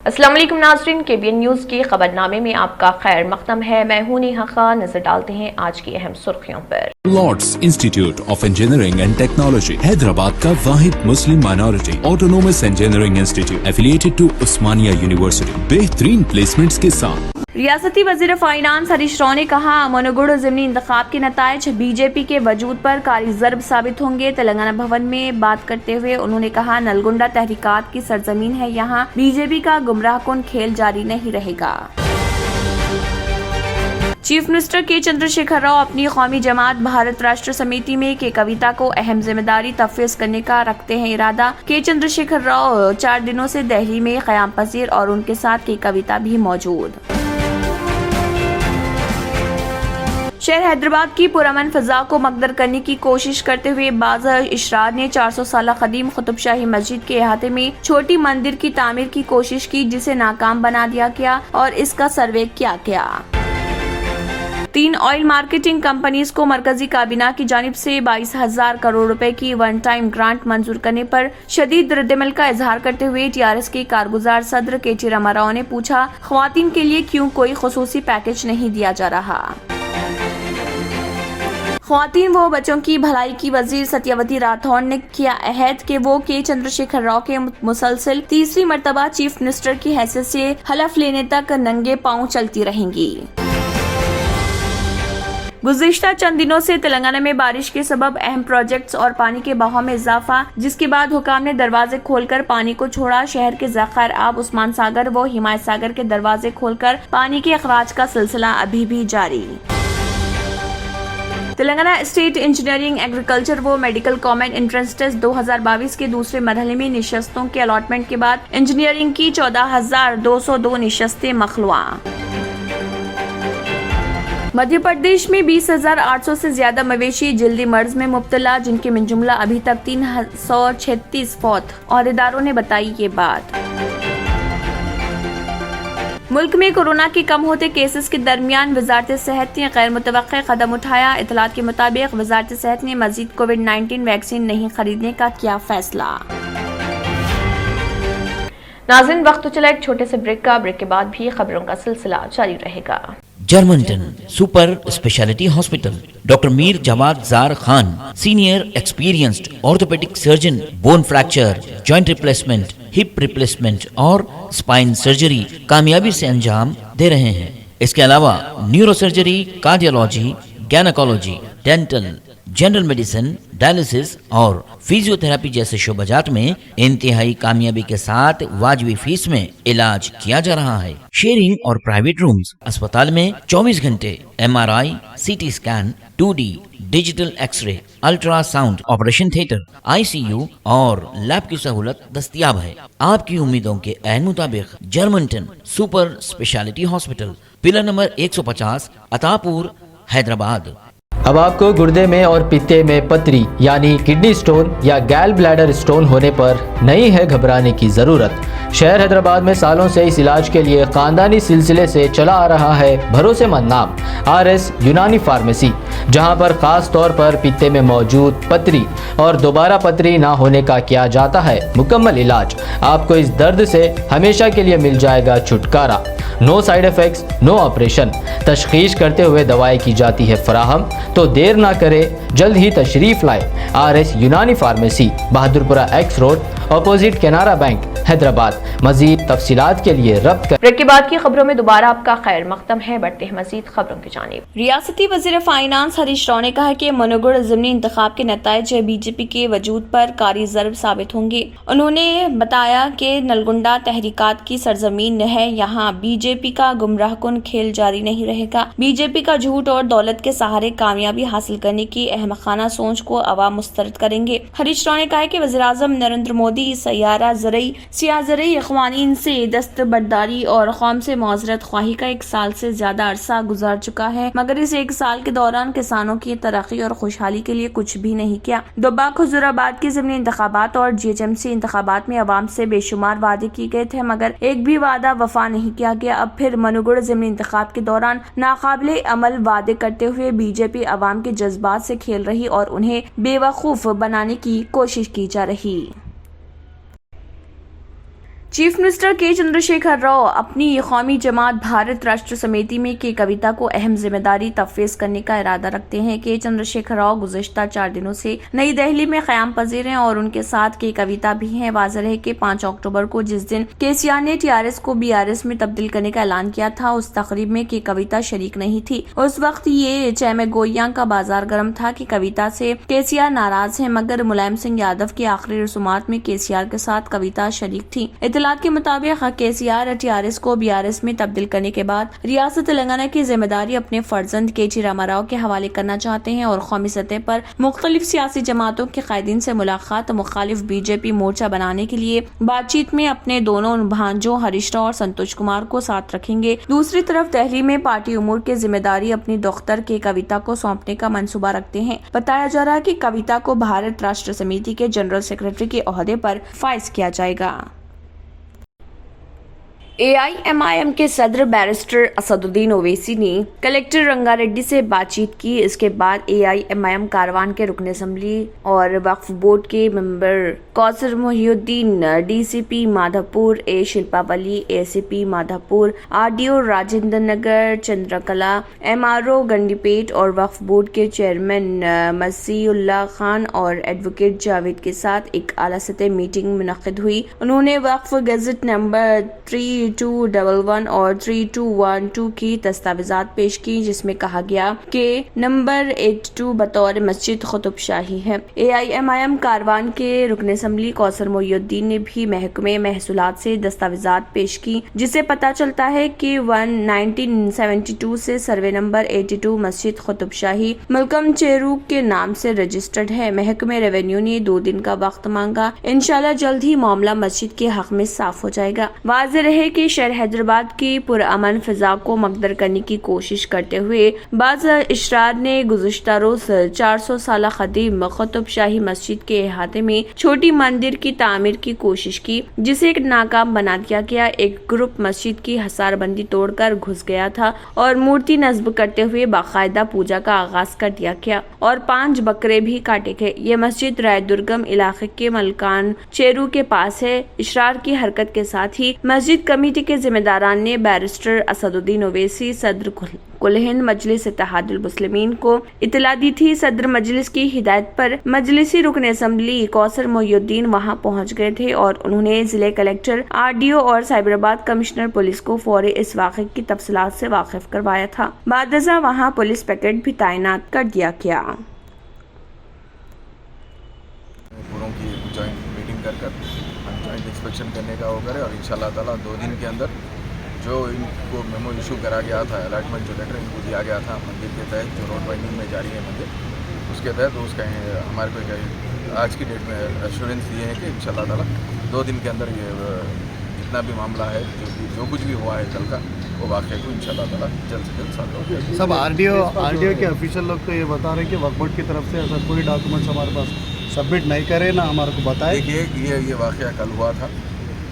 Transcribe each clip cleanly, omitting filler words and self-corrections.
अस्सलाम वालेकुम नाज़रीन, KBN न्यूज़ के खबरनामे में आपका खैर मक़दम है। मैं हूं नेहा खान। नजर डालते हैं आज की अहम सुर्खियों पर। Lords institute of engineering and technology Hyderabad का वाहिद Muslim minority autonomous engineering institute affiliated to Osmania university बेहतरीन प्लेसमेंट्स के साथ। रियासती वज़ीर फाइनेंस हरीश राव ने कहा, मनोगढ़ ज़िमनी इंतखाब के नताइज बीजेपी के वजूद पर कारी ज़रब साबित होंगे। तेलंगाना भवन में बात करते हुए उन्होंने कहा, नलगुंडा तहरीकात की सरजमीन है, यहाँ बीजेपी का गुमराह कुन खेल जारी नहीं रहेगा। चीफ मिनिस्टर के चंद्रशेखर राव अपनी कौमी जमात भारत राष्ट्र समिति में के कविता को अहम जिम्मेदारी तफवीज़ करने का रखते हैं इरादा। के चंद्रशेखर राव 4 दिनों से दिल्ली में क़याम पजीर और उनके साथ के कविता भी मौजूद। शहर हैदराबाद की पुरअमन फ़ज़ा को मकदर करने की कोशिश करते हुए बाज़ इशरार ने 400 साल कदीम कुतुब शाही मस्जिद के अहाते में छोटी मंदिर की तामीर की कोशिश की, जिसे नाकाम बना दिया गया और इसका सर्वे किया गया। 3 ऑयल मार्केटिंग कंपनीज को मरकजी काबीना की जानिब से 22,000 करोड़ रुपए की वन टाइम ग्रांट मंजूर करने पर शदीद रद्दमल का इजहार करते हुए TRS के कारगुजार सदर KT रामाराव ने पूछा, ख्वातीन के लिए क्यों कोई खुसूसी पैकेज नहीं दिया जा रहा। ख्वातीन व बच्चों की भलाई की वजीर सत्यावती राठौड़ ने किया अहद कि वो के चंद्रशेखर राव के मुसलसल तीसरी मर्तबा चीफ मिनिस्टर की हैसियत से हलफ लेने तक नंगे पांव चलती रहेंगी। गुज़िश्ता चंद दिनों से तेलंगाना में बारिश के सबब अहम प्रोजेक्ट्स और पानी के बहाव में इजाफा, जिसके बाद हुकाम ने दरवाजे खोलकर पानी को छोड़ा। शहर के ज़ख़ायर आब, उस्मान सागर व हिमायत सागर के दरवाजे खोलकर पानी के अखराज का सिलसिला अभी भी जारी। तेलंगाना स्टेट इंजीनियरिंग, एग्रीकल्चर व मेडिकल कॉमन एंट्रेंस टेस्ट 2022 के दूसरे मरहले में निशस्तों के अलॉटमेंट के बाद इंजीनियरिंग की 14,202 निशस्तें मखलूआ। मध्य प्रदेश में 20,800 से ज्यादा मवेशी जल्दी मर्ज में मुब्तला, जिनके मिन जुमला अभी तक 336 फौत। औहदेदारों ने बताई ये बात। मुल्क में कोरोना के कम होते केसेस के दरमियान वजारत सेहत ने गैर मुतवक्किल कदम उठाया। इतलात के मुताबिक वजारत सेहत ने मजीद कोविड-19 वैक्सीन नहीं खरीदने का किया फैसला। नाज़रीन, वक्त तो चला एक छोटे से ब्रेक का। ब्रेक के बाद भी खबरों का सिलसिला जारी रहेगा। Germanten super speciality hospital, doctor Mir Jawad Zar Khan, senior experienced orthopaedic surgeon, bone fracture, joint replacement, hip replacement और स्पाइन सर्जरी कामयाबी से अंजाम दे रहे हैं। इसके अलावा neuro surgery, cardiology, gynaecology, dental, general medicine, dialysis और फिजियोथेरेपी जैसे शोबाजात में इंतहाई कामयाबी के साथ वाजिबी फीस में इलाज किया जा रहा है। शेयरिंग और प्राइवेट रूम्स, अस्पताल में 24 घंटे MRI, CT scan, 2D digital x-ray, ultrasound, operation theatre, ICU और लैब की सहूलत दस्तयाब है। आपकी उम्मीदों के ऐन मुताबिक Germanten super speciality hospital, pillar number 150, Attapur, Hyderabad. अब आपको गुर्दे में और पित्ते में पथरी यानी किडनी स्टोन या गैल ब्लैडर स्टोन होने पर नहीं है घबराने की ज़रूरत। शहर हैदराबाद में सालों से इस इलाज के लिए खानदानी सिलसिले से चला आ रहा है भरोसेमंद नाम RS यूनानी फार्मेसी, जहां पर खास तौर पर पित्ते में मौजूद पथरी और दोबारा पथरी ना होने का किया जाता है मुकम्मल इलाज। आपको इस दर्द से हमेशा के लिए मिल जाएगा छुटकारा। No side effects, no operation. तशखीस करते हुए दवाएं की जाती है फराहम, तो देर ना करे, जल्द ही तशरीफ लाए। RS Unani pharmacy, Bahadurpura X road, opposite Canara bank, Hyderabad. मजीद तफसीलात के लिए रब्त कर। ब्रेक के बाद की खबरों में दोबारा आपका खैर मक़दम है। बढ़ते हैं मजीद खबरों की जानिब। रियासती वज़ीर फाइनेंस हरीश राव ने कहा कि मनोगढ़ ज़िमनी इंतखाब के नताइज बीजेपी के वजूद पर कारी ज़रब साबित होंगे। उन्होंने बताया कि नलगुंडा तहरीकात की सरजमीन है, यहाँ बीजेपी का गुमराह कुन खेल जारी नहीं रहेगा। बीजेपी का झूठ और दौलत के सहारे कामयाबी हासिल करने की अहमखाना सोच को अवाम मुस्तरद करेंगे। हरीश राव ने कहा कि वज़ीर-ए-आज़म नरेंद्र मोदी सैयारा ज़रई सियासरी इख्वानीन से दस्तबरदारी और कौम से मुआज़रत ख्वाही का 1 साल से ज्यादा अरसा गुजार चुका है, मगर इस 1 साल के दौरान किसानों की तरक्की और खुशहाली के लिए कुछ भी नहीं किया। दोबाक हुज़ूराबाद के ज़िमनी इंतखाबात और GHMC इंतखाबात में अवाम से बेशुमार वादे किए गए थे, मगर एक भी वादा वफा नहीं किया गया। अब फिर मनोगढ़ ज़िमनी इंतखाब के दौरान नाकाबिले अमल वादे करते हुए बीजेपी अवाम के जज्बात से खेल रही और उन्हें बेवकूफ बनाने की कोशिश की जा रही। चीफ मिनिस्टर के चंद्रशेखर राव अपनी कौमी जमात भारत राष्ट्र समिति में की कविता को अहम जिम्मेदारी तफवीज़ करने का इरादा रखते हैं। के चंद्रशेखर राव गुज़िश्ता 4 दिनों से नई दिल्ली में क़याम पज़ीर हैं और उनके साथ की कविता भी हैं। वाज़ेह है कि 5 अक्टूबर को जिस दिन केसीआर ने टीआरएस को बीआरएस में तब्दील करने का ऐलान किया था, उस तकरीब में की कविता शरीक नहीं थी। उस वक्त ये चैमे गोइयां का बाजार गर्म था कि कविता से केसीआर नाराज है, मगर मुलायम सिंह यादव की आखिरी रसूमात में केसीआर के साथ कविता शरीक थी। इतलात के मुताबिक केसीआर टीआरएस को बीआरएस में तब्दील करने के बाद रियासत तेलंगाना की जिम्मेदारी अपने फर्जंद के.टी. रामाराव के हवाले करना चाहते हैं और कौमी सतह पर मुख्तलिफ सियासी जमातों के कायदीन से मुलाकात मुखालिफ बीजेपी मोर्चा बनाने के लिए बातचीत में अपने दोनों भांजों हरीश राव और संतोष कुमार को साथ रखेंगे। दूसरी तरफ दिल्ली में पार्टी उमूर की जिम्मेदारी अपनी दफ्तर के कविता को सौंपने का मंसूबा रखते हैं। बताया जा रहा है कि कविता को भारत राष्ट्र समिति के जनरल सेक्रेटरी के ओहदे पर फाइज किया जाएगा। AIMIM के सदर बैरिस्टर असदुद्दीन ओवैसी ने कलेक्टर रंगारेड्डी से बातचीत की। इसके बाद AIMIM कारवान के रुकन असम्बली और वक्फ बोर्ड के मेंबर कौसर मोहिउद्दीन, DCP माधवपुर, शिल्पा वली, ACP Madhopur, RDO Rajendra Nagar, Chandrakala, MRO Gandipet और वक्फ बोर्ड के चेयरमैन मसीउल्लाह खान और एडवोकेट जावेद के साथ एक आला सतह मीटिंग मुनक्किद हुई। उन्होंने वक्फ गज़ट नंबर 3211 और 3212 की दस्तावेजात पेश की, जिसमें कहा गया कि नंबर 82 बतौर मस्जिद खुतुब शाही है। AIMIM कारवान के रुकन असम्बली कौसर मोहिउद्दीन ने भी महकमे महसूलात से दस्तावेजात पेश की, जिससे पता चलता है कि 1972 से सर्वे नंबर 82 मस्जिद खुतुब शाही मलकम चेरूक के नाम से रजिस्टर्ड है। महकमे रेवेन्यू ने 2 दिन का वक्त मांगा। इंशाल्लाह जल्द ही मामला मस्जिद के हक में साफ हो जाएगा। वाज़ेह रहे कि शहर हैदराबाद की पुरअमन फिजा को मकदर करने की कोशिश करते हुए बाज़ इशरार ने गुज़िश्ता रोज 400 साल क़दीम खुतुब शाही मस्जिद के अहाते में छोटी मंदिर की तामीर की कोशिश की, जिसे नाकाम बना दिया गया। एक ग्रुप मस्जिद की हसारबंदी तोड़कर घुस गया था और मूर्ति नस्ब करते हुए बाकायदा पूजा का आगाज कर दिया गया और 5 बकरे भी काटे गए। ये मस्जिद राय दुर्गम इलाके के मलकान चेरू के पास है। इशरार की हरकत के साथ ही मस्जिद कमेटी के जिम्मेदारान ने बैरिस्टर असदुद्दीन ओवैसी, सदर कुल हिंद मजलिस इत्तेहादुल मुस्लिमीन को इतला दी थी। सदर मजलिस की हिदायत पर मजलिसी रुकन असम्बली कौसर मोहिउद्दीन वहां पहुंच गए थे और उन्होंने जिले कलेक्टर, RDO और साइबराबाद कमिश्नर पुलिस को फौरी इस वाक़े की तफसीलात से वाकिफ करवाया था। बादजा वहां पुलिस पैकेट भी तैनात कर दिया गया। जॉइंट इंस्पेक्शन करने का होकर है और इंशाल्लाह ताला 2 दिन के अंदर जो इनको मेमो इशू करा गया था, अलॉटमेंट जो लेटर इनको दिया गया था मंदिर के तहत, जो रोड वाइंडिंग में जारी है मंदिर, उसके तहत उसका हमारे को आज की डेट में एश्योरेंस दिए हैं कि इंशाल्लाह ताला 2 दिन के अंदर ये जितना भी मामला है, जो कुछ भी हुआ है कल का, वो वाक़े को इंशाल्लाह ताला जल्द से जल्द साथ हो। सब RDO के ऑफिशियल लोग तो ये बता रहे हैं कि वक्फ बोर्ड की तरफ से ऐसा कोई डॉक्यूमेंट्स हमारे पास सबमिट नहीं करे, ना हमारे को बताए। देखिए ये वाक़या कल हुआ था।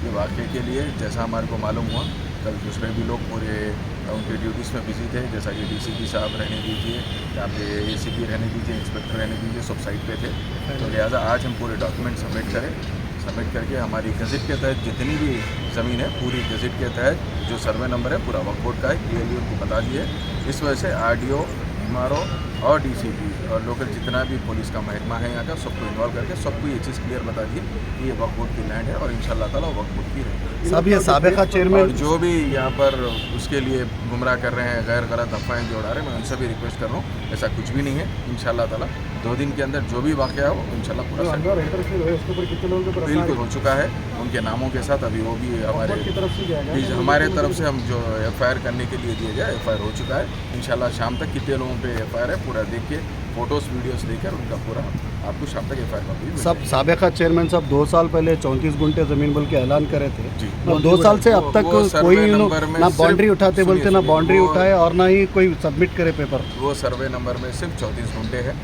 ये वाक़े के लिए जैसा हमारे को मालूम हुआ, कल दूसरे भी लोग पूरे उनके ड्यूटीज़ में बिजी थे, जैसा कि DCP साहब रहने दीजिए, यहाँ पे ACP रहने दीजिए, इंस्पेक्टर रहने दीजिए, सब साइट पे थे। तो लिहाजा आज हम पूरे डॉक्यूमेंट सबमिट करके हमारी गज़ट के तहत जितनी भी ज़मीन है, पूरी गज़ट के तहत जो सर्वे नंबर है पूरा वक्फ बोर्ड का है, क्लियरली उनको बता दिए। इस वजह से RDO, MRO और DCP और लोकल जितना भी पुलिस का महकमा है यहाँ का, सबको इन्वॉल्व करके सबको ये चीज़ क्लियर बता दी कि ये वक्फ बोर्ड की लैंड है और इंशाल्लाह ताला वक्फ बोर्ड की रहेगी। सब ये साबिक़ा चेयरमैन जो भी यहाँ पर उसके लिए गुमराह कर रहे हैं, गैर गलत अफवाहें जो उड़ा रहे हैं, मैं उनसे भी रिक्वेस्ट कर रहा हूँ, ऐसा कुछ भी नहीं है। इंशाल्लाह ताला 2 दिन के अंदर जो भी वाक़या हो इंशाल्लाह पूरा बिल्कुल हो चुका है। उनके नामों के साथ अभी वो भी हमारे तरफ से हम जो FIR करने के लिए दिया गया, FIR हो चुका है। इंशाल्लाह शाम तक कितने लोगों पे FIR है पूरा देख के, फोटोज़ वीडियोस देकर उनका पूरा आपको शाम तक FIR कॉपी। सब साबिक़ा चेयरमैन साहब 2 साल पहले 34 गुंठे ज़मीन बोल के ऐलान करे थे जी। 2 साल से अब तक कोई ना बाउंड्री उठाते बोलते, ना बाउंड्री उठाए और ना ही कोई सबमिट करे पेपर। वो सर्वे नंबर में सिर्फ 34 गुंठे है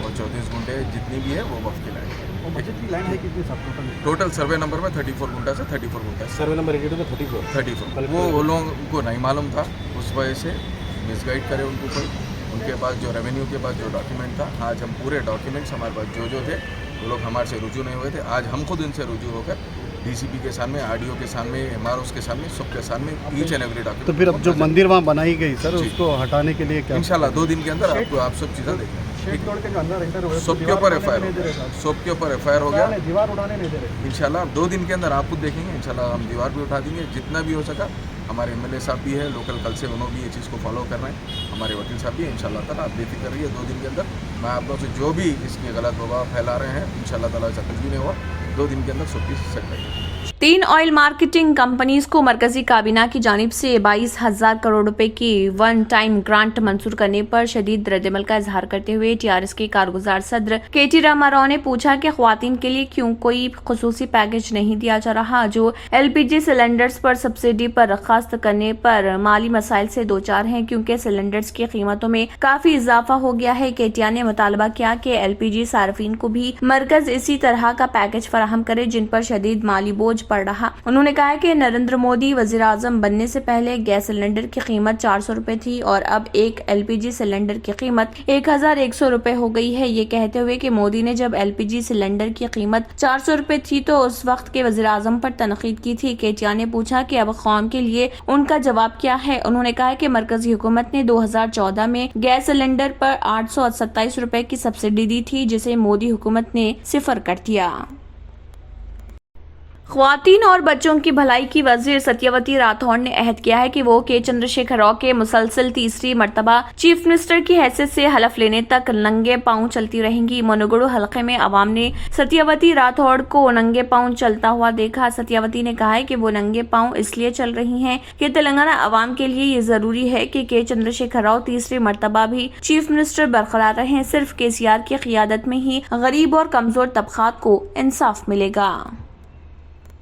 और 34 गुंठे जितनी भी है वो वक्फ की लैंड है। बजट की लैंड है कितनी सब टोटल सर्वे नंबर में 34 गुंठा से 34 गुंठा, सर्वे नंबर 82 में 34। वो लोगों को नहीं मालूम था, उस वजह से मिसगाइड करे उनको कोई। उनके पास जो रेवेन्यू के पास जो डॉक्यूमेंट था, आज हम पूरे डॉक्यूमेंट्स हमारे पास जो थे, वो लोग हमारे से रुजू नहीं हुए थे। आज हम खुद इनसे रुजू होकर DCP के सामने, RDO के सामने, MROs के सामने, सबके सामने ईच एंड एवरी डॉक्यूमेंट। तो फिर अब जो मंदिर वहाँ बनाई गई सर, जी। उसको हटाने के लिए क्या? इंशाल्लाह 2 दिन के अंदर आपको आप सब चीज़ें देखेंगे। सबके ऊपर FIR सबके ऊपर FIR हो गया। दीवार उठाने नहीं दे रहे। इंशाल्लाह 2 दिन के अंदर आप खुद देखेंगे। इंशाल्लाह हम दीवार भी उठा देंगे जितना भी हो सका। हमारे MLA साहब भी है लोकल, कल से उन्होंने भी ये चीज़ को फॉलो कर रहे हैं। हमारे वकील साहब भी हैं। इंशाल्लाह ताला आप बेफिक्र रहिए, 2 दिन के अंदर मैं आप लोगों से जो भी इसकी गलत प्रभाव फैला रहे हैं, इंशाल्लाह ताला ऐसा कुछ भी नहीं हुआ। 2 दिन के अंदर सब चीज़ सेट करेंगे। 3 ऑयल मार्केटिंग कंपनीज को मरकजी काबीना की जानिब से 22,000 करोड़ रुपए की वन टाइम ग्रांट मंजूर करने पर शदीद रद्दमल का इजहार करते हुए TRS के कारगुजार सदर KT रामाराव ने पूछा कि ख्वातीन के लिए क्यों कोई खुसूसी पैकेज नहीं दिया जा रहा जो LPG सिलेंडर्स पर सब्सिडी पर दरखास्त करने पर माली मसाइल से दो चार हैं, क्योंकि सिलेंडर्स की कीमतों में काफी इजाफा हो गया है। KTR ने मुतालबा किया कि LPG सार्फिन को भी मरकज इसी तरह का पैकेज फराहम करे जिन पर शदीद माली बोझ पड़ रहा। उन्होंने कहा कि नरेंद्र मोदी वजीर आजम बनने से पहले गैस सिलेंडर की कीमत 400 रुपए थी और अब एक LPG सिलेंडर की कीमत 1100 रुपए हो गई है। ये कहते हुए कि मोदी ने जब LPG सिलेंडर की कीमत 400 रुपए थी तो उस वक्त के वजीर आजम पर तनकीद की थी। KTR ने पूछा कि अब कौम के लिए उनका जवाब क्या है। उन्होंने कहा कि मरकजी हुकूमत ने 2014 में गैस सिलेंडर पर 827 रुपए की सब्सिडी दी थी जिसे मोदी हुकूमत ने सिफर कर दिया। ख्वातीन और बच्चों की भलाई की वजीर सत्यवती राठौड़ ने अहद किया है कि वो के चंद्रशेखर राव के मुसलसल तीसरी मर्तबा चीफ मिनिस्टर की हैसियत से हलफ लेने तक नंगे पांव चलती रहेंगी। मनोगुरु हलके में अवाम ने सत्यवती राठौड़ को नंगे पांव चलता हुआ देखा। सत्यवती ने कहा है कि वो नंगे पांव इसलिए चल रही हैं कि तेलंगाना अवाम के लिए ये जरूरी है कि के चंद्रशेखर राव तीसरी मर्तबा भी चीफ मिनिस्टर बरकरार रहें। सिर्फ KCR की क़ियादत में ही गरीब और कमजोर तबकात को इंसाफ मिलेगा।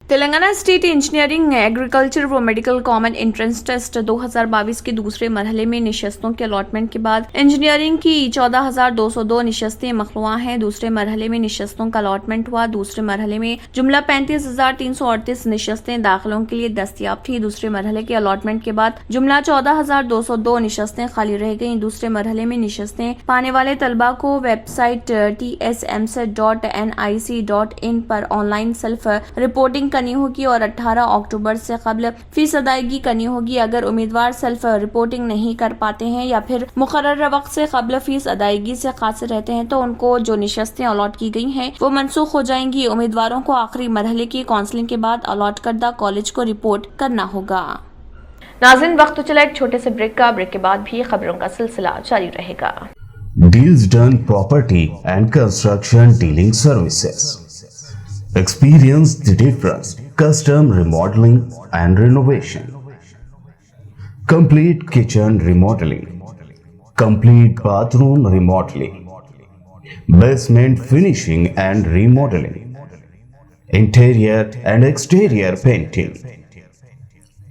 तेलंगाना स्टेट इंजीनियरिंग एग्रीकल्चर व मेडिकल कॉमन एंट्रेंस टेस्ट 2022 के दूसरे मरहले में निशस्तों के अलॉटमेंट के बाद इंजीनियरिंग की 14,202 निशस्तें मखलूआ हैं। दूसरे मरहले में निशस्तों का अलॉटमेंट हुआ। दूसरे मरहले में जुमला 35,338 निशस्तें दाखिलों के लिए दस्तियाब थी। दूसरे मरहले के अलॉटमेंट के बाद जुमला 14,202 निशस्तें खाली रह गईं। दूसरे मरहले में निशस्तें पाने वाले तलबा को वेबसाइट tsmset.nic.in पर ऑनलाइन सेल्फ रिपोर्टिंग करनी होगी और 18 अक्टूबर से कबल फीस अदायगी करनी होगी। अगर उम्मीदवार सेल्फ रिपोर्टिंग नहीं कर पाते हैं या फिर मुकर्रर वक्त से कबल फीस अदायगी से कासिर रहते हैं तो उनको जो निशस्तें अलॉट की गई हैं वो मनसूख हो जाएंगी। उम्मीदवारों को आखिरी मरहले की काउंसलिंग के बाद अलॉट करदा कॉलेज को रिपोर्ट करना होगा। नाज़रीन, वक्त तो चला एक छोटे से ब्रेक का। ब्रेक के बाद भी खबरों का सिलसिला जारी रहेगा। Deals Done Property and Construction Dealing Services. Experience the difference. Custom remodeling and renovation. Complete kitchen remodeling. Complete bathroom remodeling. Basement finishing and remodeling. Interior and exterior painting.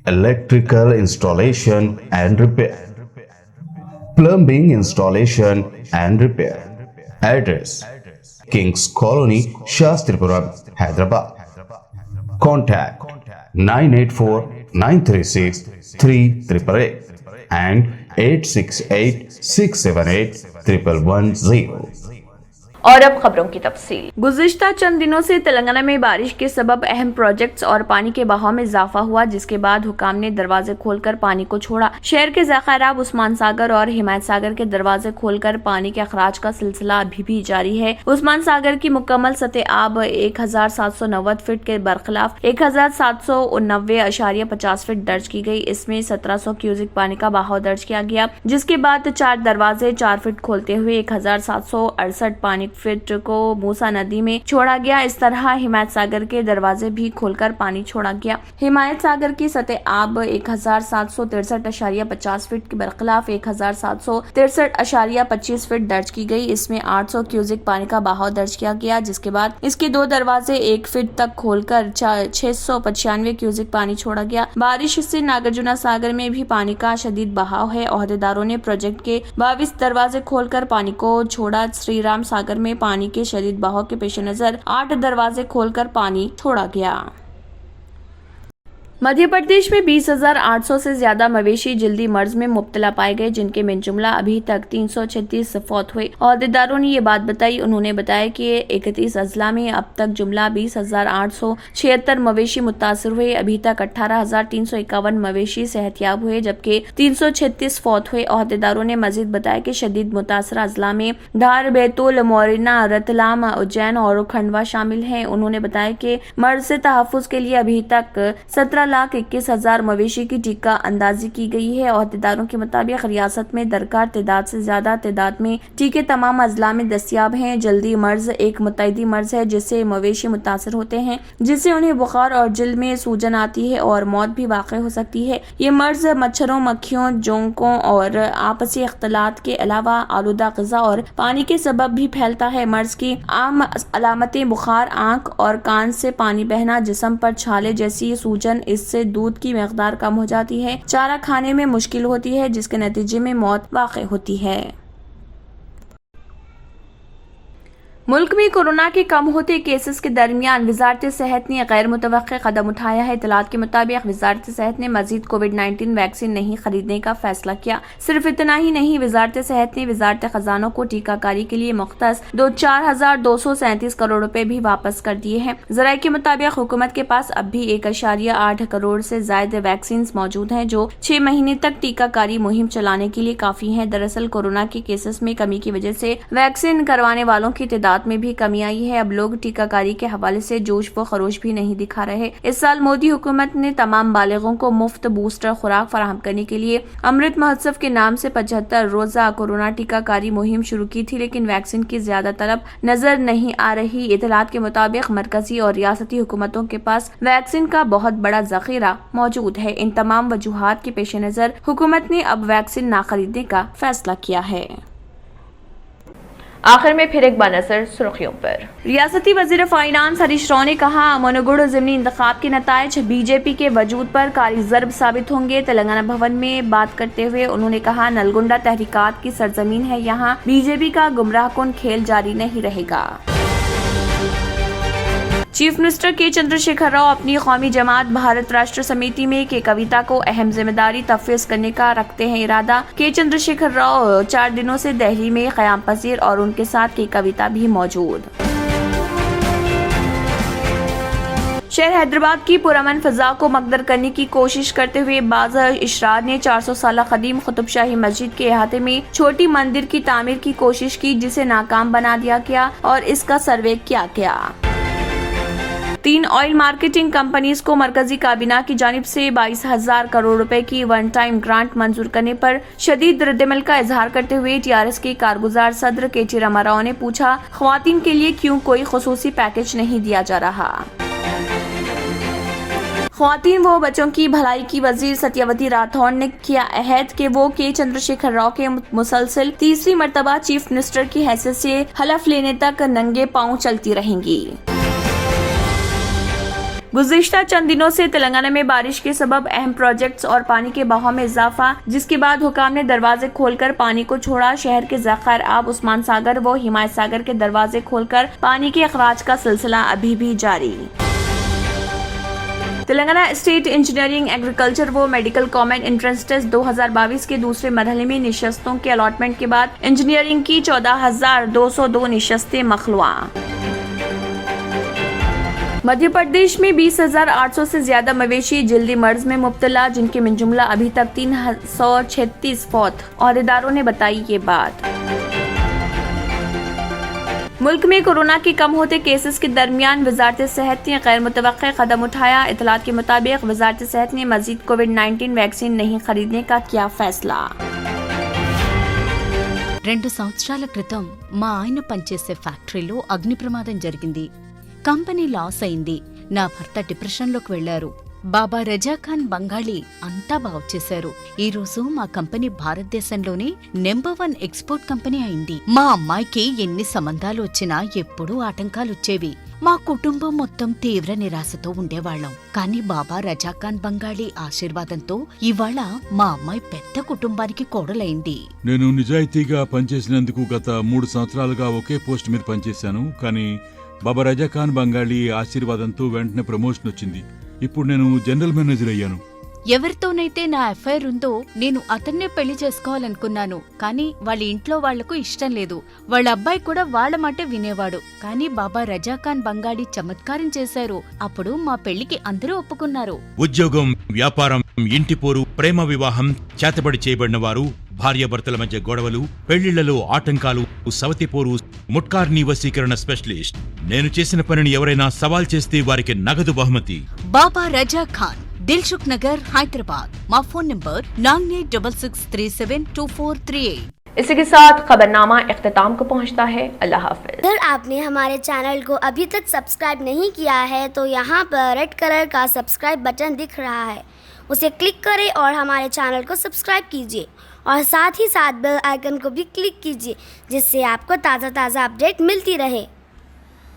Electrical installation and repair. Plumbing installation and repair. Address: Kings Colony, Shastripura, Hyderabad. Contact 984-936-3888 and 868-678-1110. और अब खबरों की तफसील। गुज़िश्ता चंद दिनों से तेलंगाना में बारिश के सबब अहम प्रोजेक्ट्स और पानी के बहाव में इजाफा हुआ, जिसके बाद हुकाम ने दरवाजे खोलकर पानी को छोड़ा। शहर के ज़ख़ायराब उस्मान सागर और हिमायत सागर के दरवाजे खोलकर पानी के अखराज का सिलसिला अभी भी जारी है। उस्मान सागर की मुकम्मल सतह आब 1,790 फीट के बरखिलाफ 1,789.50 फीट दर्ज की गई। इसमें 1700 क्यूसिक पानी का बहाव दर्ज किया गया, जिसके बाद 4 दरवाजे 4 फीट खोलते हुए 1,768 पानी फीट को मूसा नदी में छोड़ा गया। इस तरह हिमायत सागर के दरवाजे भी खोलकर पानी छोड़ा गया। हिमायत सागर की सतह आब 1,763.50 फीट के बरखिलाफ 1,763.25 फीट दर्ज की गई। इसमें 800 क्यूसिक पानी का बहाव दर्ज किया गया, जिसके बाद इसके 2 दरवाजे 1 फीट तक खोलकर 695 क्यूसिक पानी छोड़ा गया। बारिश से नागार्जुना सागर में भी पानी का शदीद बहाव है। ओहदेदारों ने प्रोजेक्ट के 22 दरवाजे खोलकर पानी को छोड़ा। श्री राम सागर में पानी के शदीद बहाव के पेश नजर 8 दरवाजे खोलकर पानी छोड़ा गया। मध्य प्रदेश में 20,800 से ज्यादा मवेशी जल्दी मर्ज में मुब्तला पाए गए, जिनके में जुमला अभी तक 336 फौत हुए। अहदेदारों ने ये बात बताई। उन्होंने बताया कि 31 अजला में अब तक जुमला 20,876 मवेशी मुतासर हुए। अभी तक 18,351 मवेशी सेहतयाब हुए, जबकि 336 फौत हुए। अहदेदारों ने मजीद बताया कि शदीद मुतासरा अजला में धार, बैतूल, मोरिना, रतलाम, उज्जैन और खंडवा शामिल हैं। उन्होंने बताया कि मर्ज से तहफ़्फ़ुज़ के लिए अभी तक 17,21,000 मवेशी की टीका अंदाजी की गई है। अहदेदारों के मुताबिक रियासत में दरकार तादाद से ज्यादा तादाद में टीके तमाम अजला में दस्तियाब हैं। जल्दी मर्ज एक मुतअद्दी मर्ज है जिससे मवेशी मुतासर होते हैं, जिससे उन्हें बुखार और जिल्द में सूजन आती है और मौत भी वाक़ हो सकती है। ये मर्ज मच्छरों, मक्खियों, जोंकों और आपसी इख्तलात के अलावा आलूदा ग़िज़ा और पानी के सबब भी फैलता है। मर्ज की आम अलामतें बुखार, आंख और कान से पानी बहना, जिस्म पर छाले जैसी सूजन, इससे दूध की मकदार कम हो जाती है, चारा खाने में मुश्किल होती है, जिसके नतीजे में मौत वाक़ होती है। मुल्क में कोरोना के कम होते केसेस के दरमियान वजारत सेहत ने गैर मुतवक्किल कदम उठाया है। इत्तलात के मुताबिक वजारत सेहत ने मजीद कोविड-19 वैक्सीन नहीं खरीदने का फैसला किया। सिर्फ इतना ही नहीं, वजारत सेहत ने वजारत खजानों को टीकाकारी के लिए मुख्तस 4,237 करोड़ रुपए भी वापस कर दिए हैं। ज़राए के मुताबिक हुकूमत के पास अब भी 1.8 करोड़ से ज्यादा वैक्सीन मौजूद हैं, जो 6 महीने तक टीकाकारी मुहिम चलाने के लिए काफी हैं। दरअसल कोरोना के केसेस में कमी की वजह से वैक्सीन करवाने वालों की तादाद में भी कमी आई है। अब लोग टीकाकारी के हवाले से जोश व खरोश भी नहीं दिखा रहे। इस साल मोदी हुकूमत ने तमाम बालिगों को मुफ्त बूस्टर खुराक फराहम करने के लिए अमृत महोत्सव के नाम से 75 रोजा कोरोना टीकाकारी मुहिम शुरू की थी, लेकिन वैक्सीन की ज्यादा तलब नजर नहीं आ रही। इत्तलात के मुताबिक मरकजी और रियासती हुकूमतों के पास वैक्सीन का बहुत बड़ा जखीरा मौजूद है। इन तमाम वजूहात के पेश नजर हुकूमत ने अब वैक्सीन ना खरीदने का फैसला किया है। आखिर में फिर एक बार नजर सुर्खियों पर। रियासती वजीर फाइनेंस हरीश राव ने कहा, मनोगढ़ ज़िमनी इंतखाब के नताइज बीजेपी के वजूद पर कारी ज़रब साबित होंगे। तेलंगाना भवन में बात करते हुए उन्होंने कहा, नलगुंडा तहरीकात की सरजमीन है, यहाँ बीजेपी का गुमराहकुन खेल जारी नहीं रहेगा। चीफ मिनिस्टर के चंद्रशेखर राव अपनी कौमी जमात भारत राष्ट्र समिति में के कविता को अहम जिम्मेदारी तफवीज़ करने का रखते हैं इरादा। के चंद्रशेखर राव 4 दिनों से दिल्ली में क़याम पजीर और उनके साथ के कविता भी मौजूद। शहर हैदराबाद की पुरअमन फ़ज़ा को मकदर करने की कोशिश करते हुए बाज़ इशरार ने 400 साल कदीम कुतुब शाही मस्जिद के अहाते में छोटी मंदिर की तामीर की कोशिश की, जिसे नाकाम बना दिया गया और इसका सर्वे किया गया। 3 ऑयल मार्केटिंग कंपनीज को मरकजी काबीना की जानिब से 22,000 करोड़ रुपए की वन टाइम ग्रांट मंजूर करने पर शदीद रद्दमल का इजहार करते हुए टीआरएस के कारगुजार सदर केटी रामाराव ने पूछा, ख्वातीन के लिए क्यों कोई खुसूसी पैकेज नहीं दिया जा रहा। ख्वातीन व बच्चों की भलाई की वजीर सत्यवती राठौड़ ने किया अहद कि वो के चंद्रशेखर राव के मुसलसल तीसरी मर्तबा चीफ मिनिस्टर की हैसियत से हलफ लेने तक नंगे पांव चलती रहेंगी। गुज़िश्ता चंद दिनों से तेलंगाना में बारिश के सबब अहम प्रोजेक्ट्स और पानी के बहाव में इजाफा, जिसके बाद हुकाम ने दरवाजे खोलकर पानी को छोड़ा। शहर के ज़ख़ायर आब, उस्मान सागर व हिमायत सागर के दरवाजे खोलकर पानी के अखराज का सिलसिला अभी भी जारी। तेलंगाना स्टेट इंजीनियरिंग, एग्रीकल्चर व मेडिकल कॉमन एंट्रेंस टेस्ट 2022 के दूसरे मरहले में निशस्तों के अलॉटमेंट के बाद इंजीनियरिंग की 14,202 निशस्तें मखलूआ। मध्य प्रदेश में 20,800 से ज्यादा मवेशी जल्दी मर्ज में मुब्तला, जिनके में जुमला अभी तक 336 फौत। अहदेदारों ने बताई ये बात। मुल्क में कोरोना के कम होते केसेस के दरमियान वजारत सेहत ने गैर मुतवक्किल कदम उठाया। इत्तलात के मुताबिक वजारत सेहत ने मजीद कोविड-19 वैक्सीन नहीं खरीदने का किया फैसला। 2 సంవత్సరాల క్రితం మా ఆయన పనిచేసే ఫ్యాక్టరీలో అగ్ని ప్రమాదం జరిగింది. కంపెనీ లాస్ అయింది. నా భర్త డిప్రెషన్లోకి వెళ్లారు. బాబా రజాఖాన్ బంగాళీ అంతా బాగు చేశారు. ఈ రోజు మా కంపెనీ భారతదేశంలోనే నెంబర్ 1 ఎక్స్పోర్ట్ కంపెనీ అయింది. మా అమ్మాయికి ఎన్ని సంబంధాలు వచ్చినా ఎప్పుడూ ఆటంకాలు వచ్చేవి. మా కుటుంబం మొత్తం తీవ్ర నిరాశతో ఉండేవాళ్లం. కానీ బాబా రజాఖాన్ బంగాళీ ఆశీర్వాదంతో ఇవాళ మా అమ్మాయి పెద్ద కుటుంబానికి కోడలైంది. నేను నిజాయితీగా పనిచేసినందుకు గత 3 సంవత్సరాలుగా ఒకే పోస్ట్ మీద పనిచేశాను. కానీ బాబా రజాఖాన్ బంగాళీ ఆశీర్వాదంతో వెంటనే ప్రమోషన్ వచ్చింది. ఇప్పుడు నేను జనరల్ మేనేజర్ అయ్యాను. ఎవరితోనైతే నా అఫైర్ ఉందో నేను అతన్నే పెళ్లి చేసుకోవాలనుకున్నాను. కానీ వాళ్ళ ఇంట్లో వాళ్లకు ఇష్టం లేదు. వాళ్ళ అబ్బాయి కూడా వాళ్ళ మాటే వినేవాడు. కానీ బాబా రజాఖాన్ బంగాళీ చమత్కారం చేశారు. అప్పుడు మా పెళ్లికి అందరూ ఒప్పుకున్నారు. ఉద్యోగం, వ్యాపారం, ఇంటి పోరు, ప్రేమ వివాహం, చేతబడి చేయబడిన వారు, భార్యాభర్తల మధ్య గొడవలు, పెళ్లిళ్లలో ఆటంకాలు, సవతిపోరు, ముట్కార్నీ వశీకరణ స్పెషలిస్ట్. నేను చేసిన పనిని ఎవరైనా సవాల్ చేస్తే వారికి నగదు బహుమతి. బాబా రజాఖాన్, दिलसुख नगर, हैदराबाद। माँ फोन नंबर 9866372438। इसी के साथ खबरनामा इख्तिताम को पहुंचता है। अल्लाह हाफिज। अगर आपने हमारे चैनल को अभी तक सब्सक्राइब नहीं किया है तो यहाँ पर रेड कलर का सब्सक्राइब बटन दिख रहा है, उसे क्लिक करें और हमारे चैनल को सब्सक्राइब कीजिए और साथ ही साथ बेल आइकन को भी क्लिक कीजिए, जिससे आपको ताज़ा अपडेट मिलती रहे।